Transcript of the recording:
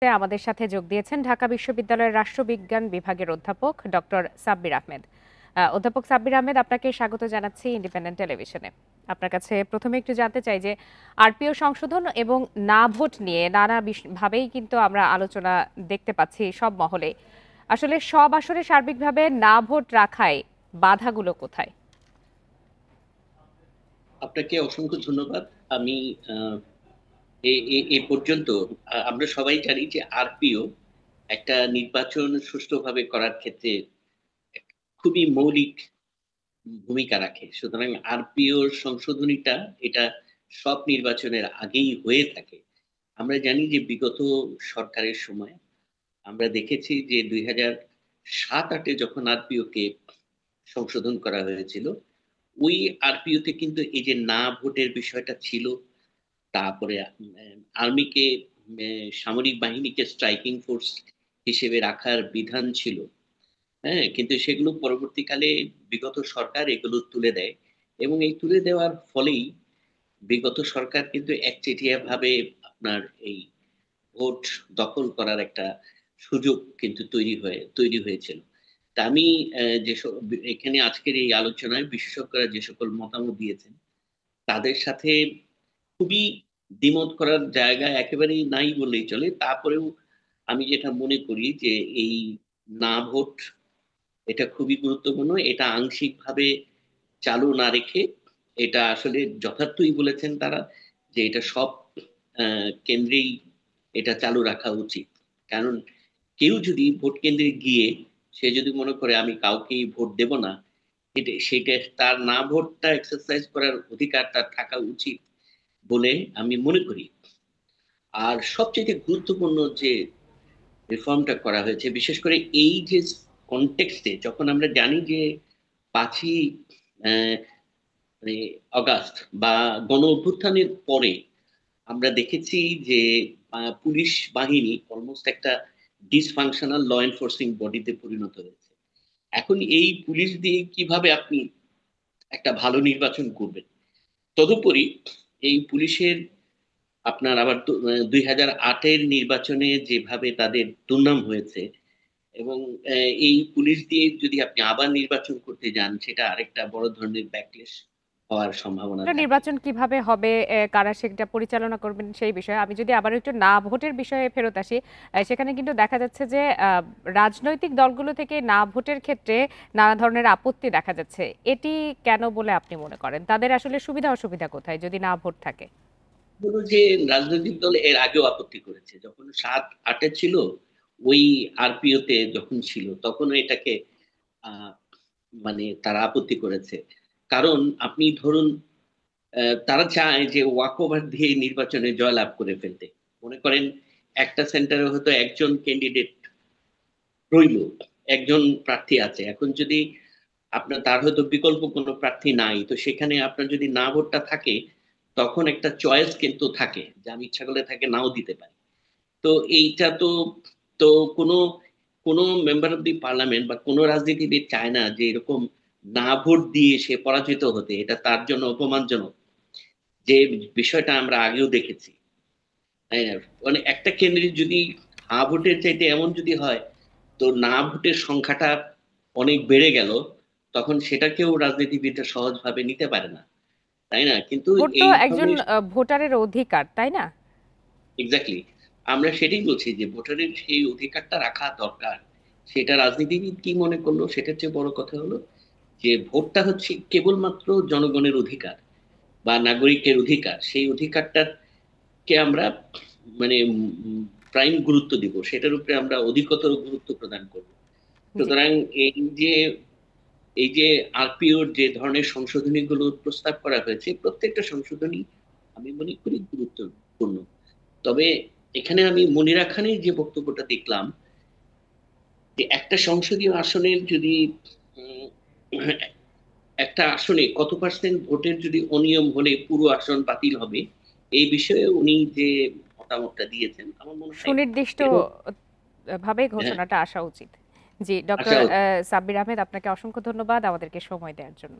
আমাদের সাথে যোগ দিয়েছেন ঢাকা বিশ্ববিদ্যালয়ের রাষ্ট্রবিজ্ঞান বিভাগের অধ্যাপক ডক্টর সাব্বির আহমেদ। অধ্যাপক সাব্বির আহমেদ, আপনাকে স্বাগত জানাচ্ছি ইন্ডিপেন্ডেন্ট টেলিভিশনে। আপনার কাছে প্রথমে একটু জানতে চাই যে আরপিও সংশোধন এবং না ভোট নিয়ে নানা ভাবেই কিন্তু আমরা আলোচনা দেখতে পাচ্ছি সব মহলে। আসলে সব আসলে সার্বিকভাবে না ভোট রাখায় বাধাগুলো কোথায়? আপনাকে অসংখ্য ধন্যবাদ। আমি এ পর্যন্ত আমরা সবাই জানি যে আরপিও একটা নির্বাচন সুষ্ঠুভাবে করার ক্ষেত্রে খুবই মৌলিক ভূমিকা রাখে। সুতরাং আরপিওর সংশোধনীটা এটা সব নির্বাচনের আগেই হয়ে থাকে। আমরা জানি যে বিগত সরকারের সময় আমরা দেখেছি যে ২০০৭-৮ এ যখন আরপিওকে সংশোধন করা হয়েছিল, ওই আরপিওতে কিন্তু এই যে না ভোটের বিষয়টা ছিল। তারপরে আর্মিকে সামরিক বাহিনীকে স্ট্রাইকিং ফোর্স হিসেবে রাখার বিধান ছিল। হ্যাঁ? কিন্তু সেগুলো পরবর্তীকালে বিগত সরকার এগুলো তুলে দেয় এবং এই তুলে দেওয়ার ফলেই বিগত সরকার কিন্তু একচেটিয়াভাবে আপনার এই ভোট দখল করার একটা সুযোগ কিন্তু তৈরি হয়েছিল। তা আমি এখানে আজকের এই আলোচনায় বিশেষজ্ঞরা যে সকল মতামত দিয়েছেন, তাদের সাথে খুবই দ্বিমত করার জায়গা একেবারেই নাই বললেই চলে। তারপরেও আমি যেটা মনে করি যে এই না ভোট এটা খুবই গুরুত্বপূর্ণ। এটা আংশিকভাবে চালু না রেখে এটা আসলে যথার্থই বলেছেন তারা যে এটা সব কেন্দ্রেই এটা চালু রাখা উচিত। কারণ কেউ যদি ভোট কেন্দ্রে গিয়ে সে যদি মনে করে আমি কাউকেই ভোট দেব না, সেটা তার না ভোটটা এক্সারসাইজ করার অধিকার তার থাকা উচিত বলে আমি মনে করি। আর সবচাইতে গুরুত্বপূর্ণ যে রিফর্মটা করা হয়েছে, বিশেষ করে এই যে কনটেক্সটে যখন আমরা জানি যে ৫ই মানে অগাস্ট বা গণ অভ্যুত্থানের পরে আমরা দেখেছি যে পুলিশ বাহিনী অলমোস্ট একটা ডিসফাংশনাল ল এনফোর্সিং বডিতে পরিণত হয়েছে। এখন এই পুলিশ দিয়ে কিভাবে আপনি একটা ভালো নির্বাচন করবেন? তদুপরি এই পুলিশের আপনার আবার ২০০৮ এর নির্বাচনে যেভাবে তাদের দুর্নাম হয়েছে এবং এই পুলিশ দিয়ে যদি আপনি আবার নির্বাচন করতে যান, সেটা আরেকটা বড় ধরনের ব্যাকলেশ হওয়ার সম্ভাবনা থাকে। নির্বাচন কিভাবে হবে, কারা সেটা পরিচালনা করবেন সেই বিষয়ে আমি যদি আবার একটু না ভোটের বিষয়ে ফেরত আসি, সেখানে কিন্তু দেখা যাচ্ছে যে রাজনৈতিক দলগুলো থেকে না ভোটের ক্ষেত্রে নানা ধরনের আপত্তি দেখা যাচ্ছে। এটি কেন বলে আপনি মনে করেন? তাদের আসলে সুবিধা অসুবিধা কোথায় যদি না ভোট থাকে? হলো যে রাজনৈতিক দল এর আগেও আপত্তি করেছে। যখন ৭-৮ এ ছিল, ওই আরপিও তে যখন ছিল তখনও এটাকে আ মানে তারা আপত্তি করেছে। কারণ আপনি ধরুন তারা চায় যে ওয়াক ওভার দিয়ে নির্বাচনে জয়লাভ করে ফেলতে। মনে করেন একটা সেন্টারে হয়তো একজন ক্যান্ডিডেট রইল, একজন প্রার্থী আছে। এখন যদি তার হয়তো বিকল্প কোনো প্রার্থী নাই। তো সেখানে আপনার যদি না ভোটটা থাকে, তখন একটা চয়েস কিন্তু থাকে যে আমি ইচ্ছা করলে তাকে নাও দিতে পারি। তো এইটা তো কোনো কোনো মেম্বার অফ দি পার্লামেন্ট বা কোনো রাজনীতিবিদ চায় না যে এরকম না ভোট দিয়ে সে পরাজিত হতে। এটা তার জন্য অপমানজনক। যে বিষয়টা আমরা আগেও দেখেছি। তাই না? মানে একটা কেন্দ্রে যদি হা ভোটের চাইতে এমন যদি হয়, তো না ভোটের সংখ্যাটা অনেক বেড়ে গেল, তখন সেটাকেও রাজনীতিবিদরা সহজভাবে নিতে পারে না। তাই না? কিন্তু ভোট তো এই একজন ধরনের ভোটারের অধিকার, তাই না? এক্সাক্টলি। আমরা সেটাই বলছি যে ভোটারের সেই অধিকারটা রাখা দরকার। সেটা রাজনীতিবিদ কি মনে করলো সেটার চেয়ে বড় কথা হলো যে ভোটটা হচ্ছে কেবলমাত্র জনগণের অধিকার বা নাগরিকের অধিকার। সেই অধিকারটাকে আমরা মানে প্রাইম গুরুত্ব দিব। সেটার উপরে আমরা অধিকতর গুরুত্ব প্রদান করব। জি। সুতরাং যে এই যে আরপিওর যে ধরনের সংশোধনীগুলো প্রস্তাব করা হয়েছে, প্রত্যেকটা সংশোধনী আমি মনে করি গুরুত্বপূর্ণ। তবে এখানে আমি মনিরা খানের যে বক্তব্যটা দেখলাম যে একটা সংসদীয় আসনের যদি উম, একটা আসনে কত পার্সেন্ট ভোটের যদি অনিয়ম হলে পুরো আসন বাতিল হবে এই বিষয়ে উনি যে মতামতটা দিয়েছেন আমার মনে হয় সুনির্দিষ্ট এটাও ভাবে হ্যাঁ, ঘোষণাটা আসা উচিত। জি, ডক্টর আসা সাব্বির আহমেদ, আপনাকে অসংখ্য ধন্যবাদ আমাদেরকে সময় দেওয়ার জন্য।